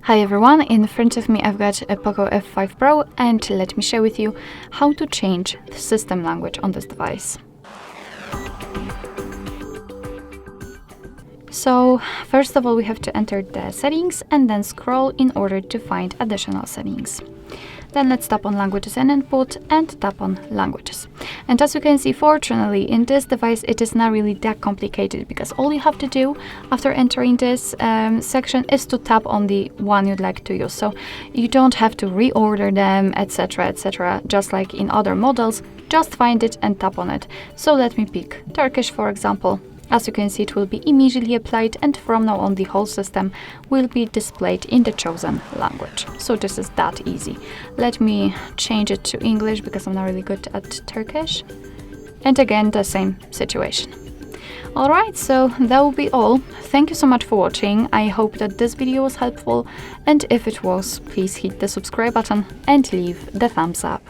Hi everyone, in front of me I've got a POCO F5 Pro and let me share with you how to change the system language on this device. So first of all we have to enter the settings and then scroll in order to find additional settings. Then let's tap on languages and input and tap on languages. And as you can see, fortunately in this device it is not really that complicated, because all you have to do after entering this section is to tap on the one you'd like to use. So you don't have to reorder them, etc, just like in other models. Just find it and tap on it. So let me pick Turkish, for example. As you can see, it will be immediately applied, and from now on the whole system will be displayed in the chosen language. So this is that easy. Let me change it to English because I'm not really good at Turkish. And again, the same situation. Alright, so that will be all. Thank you so much for watching. I hope that this video was helpful, and if it was, please hit the subscribe button and leave the thumbs up.